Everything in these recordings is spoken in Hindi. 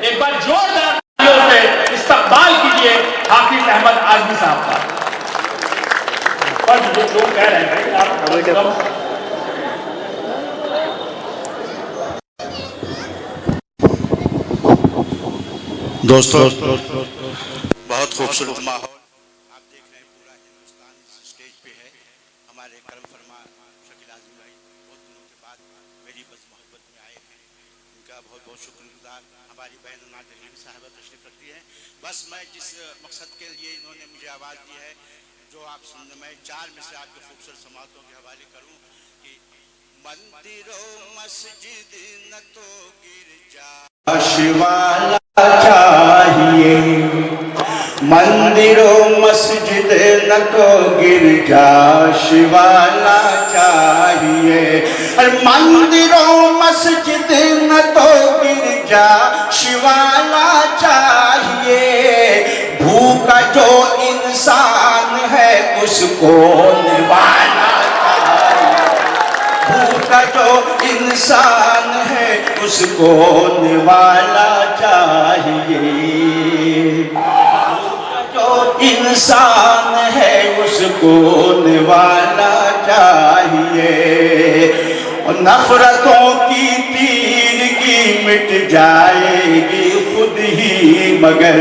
एक बार जोरदार तालियों से इस्तकबाल कीजिए हाफिज अहमद आजमी साहब का। और जो लोग कह रहे हैं आप दोस्तों बहुत खूबसूरत माहौल आप देख रहे हैं, पूरा हिंदुस्तान इस स्टेज पे है। हमारे करम फरमा शकील आजमी भाई बहुत दिनों के बाद मेरी बस मोहब्बत में आए हैं, उनका बहुत बहुत शुक्रगुजार। हमारी बहन नाज़रीन साहबा तशरीफ रखती है। बस मैं जिस मकसद के लिए इन्होंने मुझे आवाज़ दी है, जो आप सुनने, मैं 4 में से आपके खूबसूरत समातों के हवाले करूँ कि मंदिरों मस्जिद न तो गिरजा शिवाला चाहिए, मंदिरों मस्जिद न तो गिरजा शिवाला चाहिए। अरे मंदिरों मस्जिद न तो गिरजा शिवाला चाहिए। भूखा जो इंसान है उसको निवाला चाहिए, भूखा जो इंसान है उसको निवाला चाहिए, जो इंसान है उसको निवाला चाहिए। और नफरतों की तीरगी मिट जाएगी खुद ही, मगर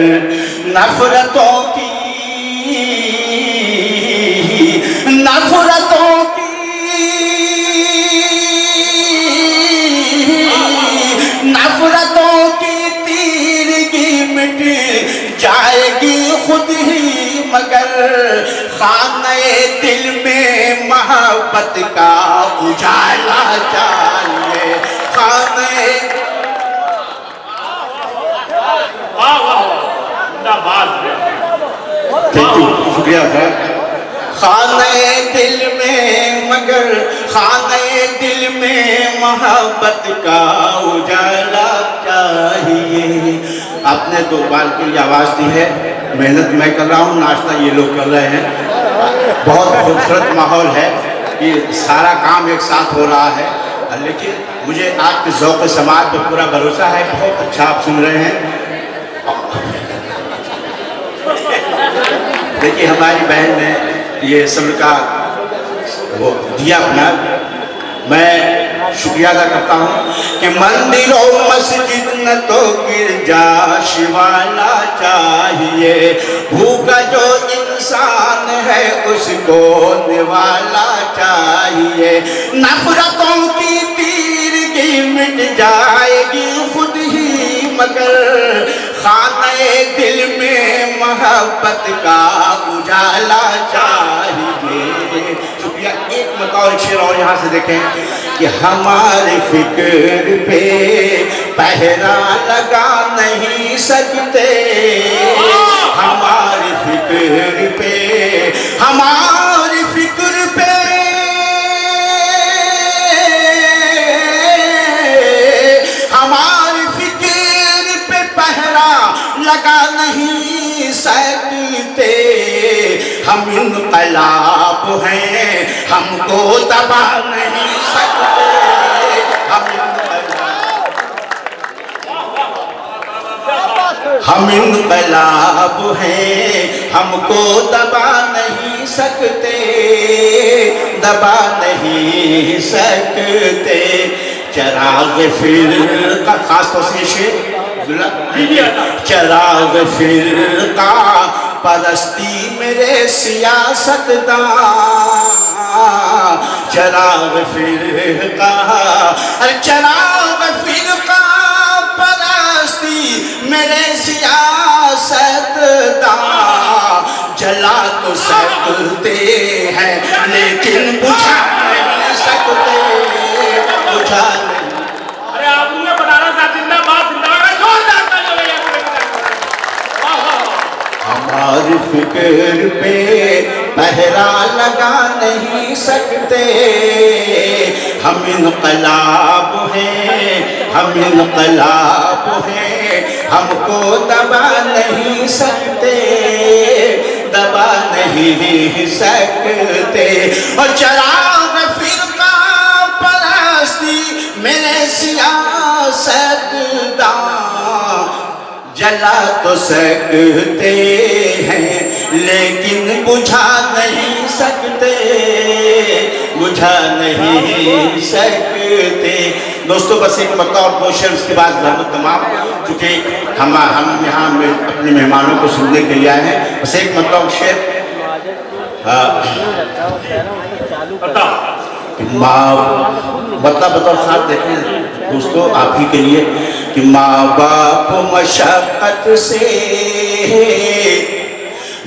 नफरतों की तीरगी मिट जाएगी खुद ही, मगर खाने दिल में मोहब्बत का उजाला चाहिए। खाने शुक्रिया सर। खाने दिल में, मगर खाने दिल में मोहब्बत का उजाला चाहिए। आपने 2 बार के लिए आवाज़ दी है, मेहनत मैं कर रहा हूँ, नाश्ता ये लोग कर रहे हैं। बहुत खूबसूरत माहौल है, ये सारा काम एक साथ हो रहा है। लेकिन मुझे आपके ज़ौक़ समात पर पूरा भरोसा है, बहुत अच्छा आप सुन रहे हैं। देखिए हमारी बहन ने ये सब्र का वो दिया अपना, मैं शुक्रिया अदा करता हूँ कि मंदिरों मस्जिद न तो गिरजा शिवाला चाहिए। भूखा जो इंसान है उसको निवाला चाहिए। नफरतों की तीरगी मिट जाएगी खुद ही, मगर खाने दिल में मोहब्बत का उजाला चाहिए। शुक्रिया। एक मकान शेर और यहाँ से देखें कि हमारे फिक्र पे पहरा लगा नहीं सकते, हमारी फिक्र पे, हमारी फिक्र पे, हमारी फिक्र पे पहरा लगा नहीं सकते। हम इनकलाब हैं, हमको दबा नहीं सकते। हम इनकलाब हैं, हमको दबा नहीं सकते, दबा नहीं सकते। चराग फिरका, खास तौर से शेर, चराग फिरका परस्ती मेरे सियासतदान, चराग फिरका, अरे चराग फिरका परस्ती मेरे सियासतदान। जला तो सकते हैं लेकिन बुझा नहीं सकते, बुझा नहीं। अरे आपने बनारस जिंदाबाद जिंदाबाद जोरदार तालियां। हमारी फिक्र पे पहरा लगा नहीं सकते। हम इनकलाब हैं, हम इनकलाब हैं, हमको दबा नहीं सकते, दबा नहीं सकते। और चराग फिरका परस्ती मेरे सियासतदान, जला तो सकते हैं लेकिन बुझा नहीं सकते, बुझा नहीं सकते। दोस्तों बस एक मौका और 2 शेर उसके बाद बहुत तमाम, चूँकि हम यहाँ अपने मेहमानों को सुनने के लिए आए हैं, बस एक मौका और शेर। माँ बतौर साथ देखें दोस्तों आप ही के लिए कि माँ बाप मशक्कत से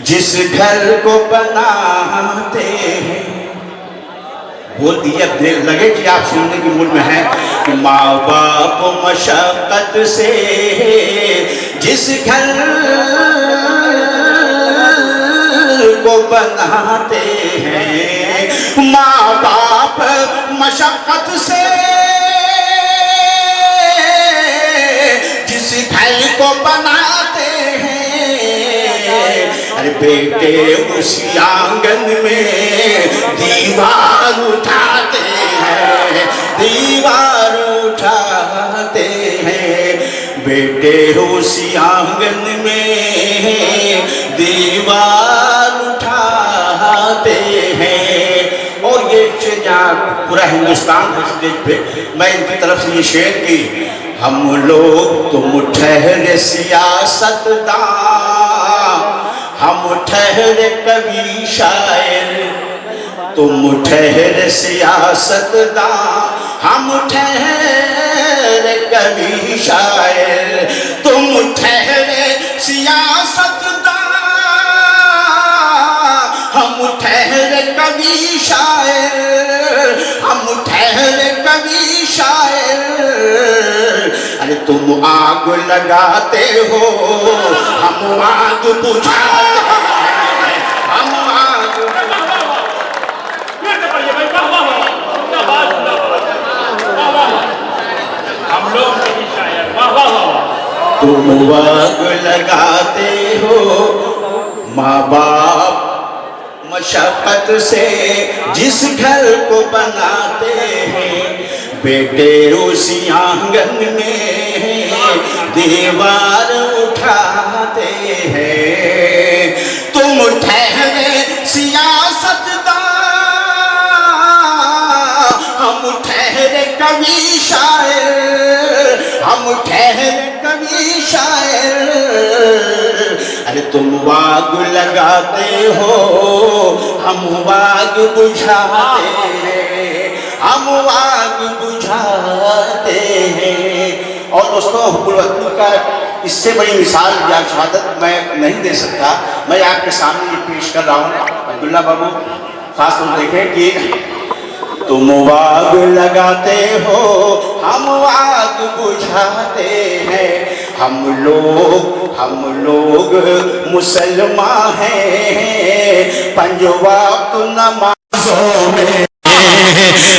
जिस घर को बनाते हैं, बोल दिया देर लगे कि आप सुनने की मूड में हैं कि माँ बाप मशक्कत से जिस घर को बनाते हैं, माँ बाप मशक्कत से जिस घर को बनाते हैं, अरे बेटे उसी आंगन में दीवार उठाते हैं, दीवार उठाते हैं, बेटे उसी आंगन में दीवार उठाते हैं। और ये पूरा हिंदुस्तान है स्टेज पे, मैं इनकी तरफ से ये शेर की, हम लोग तुम ठहरे सियासतदां, हम ठहरे कवि शायर, तुम ठहरे सियासतदां, हम ठहरे कवि शायर, तुम ठहरे सियासतदां, हम ठहरे कवि शायर, हम ठहरे कवि शायर। अरे तुम आग लगाते हो, हम आग बुझाते हैं, हम आग। हम लोग कवि शायर, वाह वाह वाह। तुम आग लगाते हो, माँ बाप मशक्कत से जिस घर को बनाते हैं, बेटे उसी आंगन में दीवार उठाते हैं। तुम ठहरे सियासतदां, हम ठहरे कवि शायर, हम ठहरे कवि शायर। अरे तुम आग लगाते हो, हम आग बुझाते हैं, हम आग बुझाते हैं। और दोस्तों हुब्बुल वतन का इससे बड़ी मिसाल या शहादत मैं नहीं दे सकता। मैं आपके सामने ये पेश कर रहा हूँ। अब्दुल्ला बाबू खास तौर देखें कि तुम आग लगाते हो, हम आग बुझाते हैं, हम लोग मुसलमान हैं, 5 वक्त नमाजों में,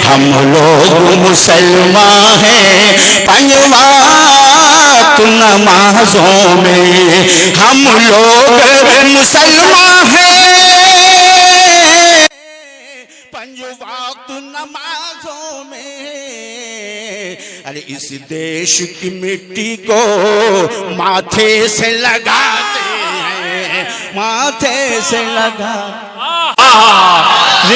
हम लोग मुसलमान हैं, 5 वक्त नमाजों में, हम लोग मुसलमान हैं, 5 वक्त नमाजों में। अरे इस देश की मिट्टी को माथे से लगाते हैं, माथे से लगा